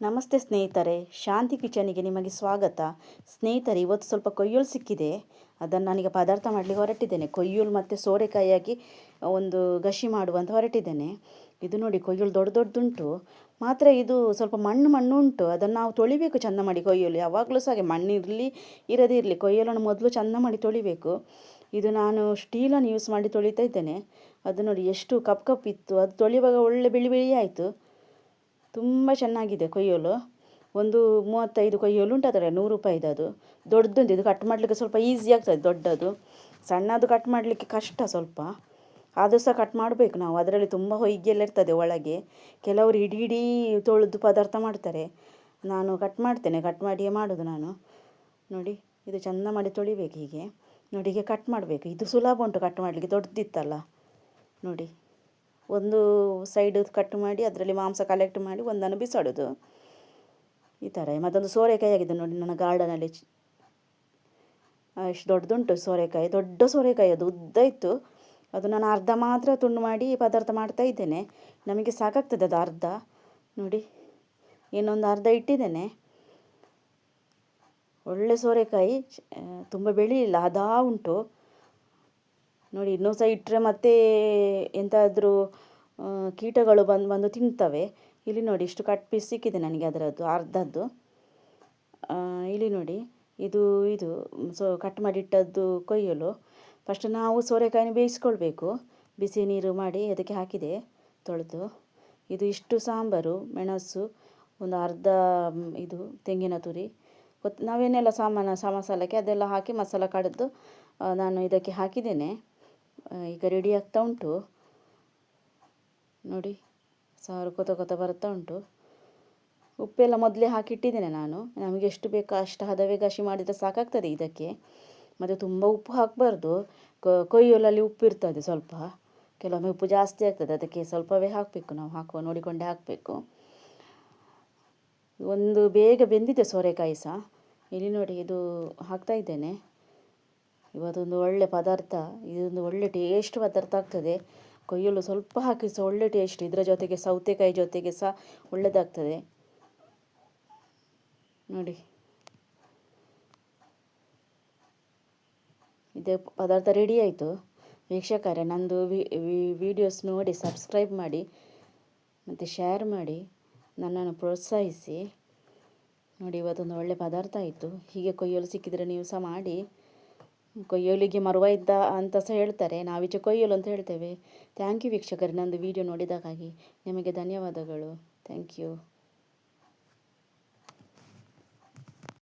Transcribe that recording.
ನಮಸ್ತೆ ಸ್ನೇಹಿತರೆ, ಶಾಂತಿ ಕಿಚನಿಗೆ ನಿಮಗೆ ಸ್ವಾಗತ. ಸ್ನೇಹಿತರೆ, ಇವತ್ತು ಸ್ವಲ್ಪ ಕೊಯ್ಯೂಲು ಸಿಕ್ಕಿದೆ. ಅದನ್ನು ನಾನೀಗ ಪದಾರ್ಥ ಮಾಡಲಿಕ್ಕೆ ಹೊರಟಿದ್ದೇನೆ. ಕೊಯ್ಯೂಲು ಮತ್ತು ಸೋರೆಕಾಯಿ ಹಾಕಿ ಒಂದು ಗಶಿ ಮಾಡುವಂತ ಹೊರಟಿದ್ದೇನೆ. ಇದು ನೋಡಿ, ಕೊಯ್ಯೂಲು ದೊಡ್ಡ ದೊಡ್ಡದುಂಟು. ಮಾತ್ರ ಇದು ಸ್ವಲ್ಪ ಮಣ್ಣು ಮಣ್ಣು ಉಂಟು. ಅದನ್ನು ನಾವು ತೊಳಿಬೇಕು ಚೆಂದ ಮಾಡಿ. ಕೊಯ್ಯೂಲು ಯಾವಾಗಲೂ ಸಹ ಹಾಗೆ, ಮಣ್ಣು ಇರಲಿ ಇರದೇ ಇರಲಿ, ಕೊಯ್ಯೂಲನ್ನು ಮೊದಲು ಚೆಂದ ಮಾಡಿ ತೊಳಿಬೇಕು. ಇದು ನಾನು ಸ್ಟೀಲನ್ನು ಯೂಸ್ ಮಾಡಿ ತೊಳಿತಾ ಇದ್ದೇನೆ. ಅದು ನೋಡಿ ಎಷ್ಟು ಕಪ್ ಕಪ್ ಇತ್ತು. ಅದು ತೊಳೆಯುವಾಗ ಒಳ್ಳೆ ಬಿಳಿ ಬಿಳಿ ಆಯಿತು. ತುಂಬ ಚೆನ್ನಾಗಿದೆ ಕೊಯ್ಯೋಲು. ಒಂದು 35 ಕೊಯ್ಯೋಲು ಉಂಟು. ಅದರ 100 ರೂಪಾಯಿದು. ಅದು ದೊಡ್ಡದುಂಟು. ಇದು ಕಟ್ ಮಾಡಲಿಕ್ಕೆ ಸ್ವಲ್ಪ ಈಸಿ ಆಗ್ತದೆ. ದೊಡ್ಡದು ಸಣ್ಣದು ಕಟ್ ಮಾಡಲಿಕ್ಕೆ ಕಷ್ಟ ಸ್ವಲ್ಪ. ಆದರೂ ಸಹ ಕಟ್ ಮಾಡಬೇಕು ನಾವು. ಅದರಲ್ಲಿ ತುಂಬ ಹೊಯ್ಗೆಲ್ಲ ಇರ್ತದೆ ಒಳಗೆ. ಕೆಲವರು ಇಡೀ ಇಡೀ ತೊಳೆದು ಪದಾರ್ಥ ಮಾಡ್ತಾರೆ. ನಾನು ಕಟ್ ಮಾಡ್ತೇನೆ, ಕಟ್ ಮಾಡಿಯೇ ಮಾಡೋದು ನಾನು. ನೋಡಿ, ಇದು ಚೆಂದ ಮಾಡಿ ತೊಳಿಬೇಕು. ಹೀಗೆ ನೋಡಿ, ಹೀಗೆ ಕಟ್ ಮಾಡಬೇಕು. ಇದು ಸುಲಭ ಉಂಟು ಕಟ್ ಮಾಡಲಿಕ್ಕೆ. ದೊಡ್ಡದಿತ್ತಲ್ಲ ನೋಡಿ, ಒಂದು ಸೈಡ್ ಕಟ್ ಮಾಡಿ ಅದರಲ್ಲಿ ಮಾಂಸ ಕಲೆಕ್ಟ್ ಮಾಡಿ ಒಂದನ್ನು ಬಿಸಾಡೋದು ಈ ಥರ. ಮತ್ತೊಂದು ಸೋರೆಕಾಯಿ ಆಗಿದೆ ನೋಡಿ, ನನ್ನ ಗಾರ್ಡನಲ್ಲಿ ಎಷ್ಟು ದೊಡ್ಡದುಂಟು ಸೋರೆಕಾಯಿ. ದೊಡ್ಡ ಸೋರೆಕಾಯಿ, ಅದು ಉದ್ದ ಇತ್ತು. ಅದು ನಾನು ಅರ್ಧ ಮಾತ್ರ ತುಂಡು ಮಾಡಿ ಪದಾರ್ಥ ಮಾಡ್ತಾ ಇದ್ದೇನೆ. ನಮಗೆ ಸಾಕಾಗ್ತದೆ ಅದು ಅರ್ಧ. ನೋಡಿ, ಇನ್ನೊಂದು ಅರ್ಧ ಇಟ್ಟಿದ್ದೇನೆ. ಒಳ್ಳೆ ಸೋರೆಕಾಯಿ, ತುಂಬ ಬೆಳೆಯಿಲ್ಲ, ಅದಾ ಉಂಟು ನೋಡಿ. ಇನ್ನೂ ಸಹ ಇಟ್ಟರೆ ಮತ್ತೆ ಎಂತಾದರೂ ಕೀಟಗಳು ಬಂದು ತಿಂತವೆ. ಇಲ್ಲಿ ನೋಡಿ, ಇಷ್ಟು ಕಟ್ ಪೀಸ್ ಸಿಕ್ಕಿದೆ ನನಗೆ ಅದರದ್ದು ಅರ್ಧದ್ದು. ಇಲ್ಲಿ ನೋಡಿ, ಇದು ಕಟ್ ಮಾಡಿಟ್ಟದ್ದು ಕೊಯ್ಯಲು. ಫಸ್ಟ್ ನಾವು ಸೋರೆಕಾಯಿನ ಬೇಯಿಸ್ಕೊಳ್ಬೇಕು. ಬಿಸಿ ನೀರು ಮಾಡಿ ಅದಕ್ಕೆ ಹಾಕಿದೆ ತೊಳೆದು. ಇದು ಇಷ್ಟು ಸಾಂಬಾರು, ಮೆಣಸು, ಒಂದು ಅರ್ಧ ಇದು ತೆಂಗಿನ ತುರಿ, ನಾವೇನೆಲ್ಲ ಮಸಾಲಕ್ಕೆ ಅದೆಲ್ಲ ಹಾಕಿ ಮಸಾಲ ಕಡೆದು ನಾನು ಇದಕ್ಕೆ ಹಾಕಿದ್ದೇನೆ. ಈಗ ರೆಡಿ ಆಗ್ತಾ ಉಂಟು ನೋಡಿ. ಸಾರು ಕೊತ ಬರ್ತಾ ಉಂಟು. ಉಪ್ಪೆಲ್ಲ ಮೊದಲೇ ಹಾಕಿಟ್ಟಿದ್ದೇನೆ ನಾನು. ನಮಗೆ ಎಷ್ಟು ಬೇಕೋ ಅಷ್ಟು ಹದವೇ ಗಶಿ ಮಾಡಿದರೆ ಸಾಕಾಗ್ತದೆ ಇದಕ್ಕೆ. ಮತ್ತು ತುಂಬ ಉಪ್ಪು ಹಾಕಬಾರ್ದು. ಕೊಯ್ಯೋಲಲ್ಲಿ ಉಪ್ಪು ಇರ್ತದೆ ಸ್ವಲ್ಪ. ಕೆಲವೊಮ್ಮೆ ಉಪ್ಪು ಜಾಸ್ತಿ ಆಗ್ತದೆ, ಅದಕ್ಕೆ ಸ್ವಲ್ಪವೇ ಹಾಕಬೇಕು. ನಾವು ನೋಡಿಕೊಂಡೇ ಹಾಕಬೇಕು. ಒಂದು ಬೇಗ ಬೆಂದಿದೆ ಸೋರೆಕಾಯಿ ಸಹ. ಇಲ್ಲಿ ನೋಡಿ, ಇದು ಹಾಕ್ತಾ ಇದ್ದೇನೆ. ಇವತ್ತೊಂದು ಒಳ್ಳೆ ಪದಾರ್ಥ. ಇದೊಂದು ಒಳ್ಳೆ ಟೇಸ್ಟ್ ಪದಾರ್ಥ ಆಗ್ತದೆ. ಕೊಯ್ಯಲು ಸ್ವಲ್ಪ ಹಾಕಿ ಸಹ ಒಳ್ಳೆ ಟೇಸ್ಟ್. ಇದರ ಜೊತೆಗೆ ಸೌತೆಕಾಯಿ ಜೊತೆಗೆ ಸಹ ಒಳ್ಳೆಯದಾಗ್ತದೆ ನೋಡಿ. ಇದೇ ಪದಾರ್ಥ ರೆಡಿ ಆಯಿತು. ವೀಕ್ಷಕರೇ, ನಂದು ವಿಡಿಯೋಸ್ ನೋಡಿ ಸಬ್ಸ್ಕ್ರೈಬ್ ಮಾಡಿ ಮತ್ತು ಶೇರ್ ಮಾಡಿ, ನನ್ನನ್ನು ಪ್ರೋತ್ಸಾಹಿಸಿ ನೋಡಿ. ಇವತ್ತೊಂದು ಒಳ್ಳೆ ಪದಾರ್ಥ ಆಯಿತು. ಹೀಗೆ ಕೊಯ್ಯಲು ಸಿಕ್ಕಿದರೆ ನೀವು ಸಹ ಮಾಡಿ. ಕೊಯ್ಯೋಲಿಗೆ ಮರುವ ಇದ್ದ ಅಂತ ಸಹ ಹೇಳ್ತಾರೆ. ನಾವೀಚೆ ಕೊಯ್ಯೋಲು ಅಂತ ಹೇಳ್ತೇವೆ. ಥ್ಯಾಂಕ್ ಯು ವೀಕ್ಷಕರೇ, ನಂದು ವಿಡಿಯೋ ನೋಡಿದ್ದಕ್ಕಾಗಿ ನಿಮಗೆ ಧನ್ಯವಾದಗಳು. Thank you.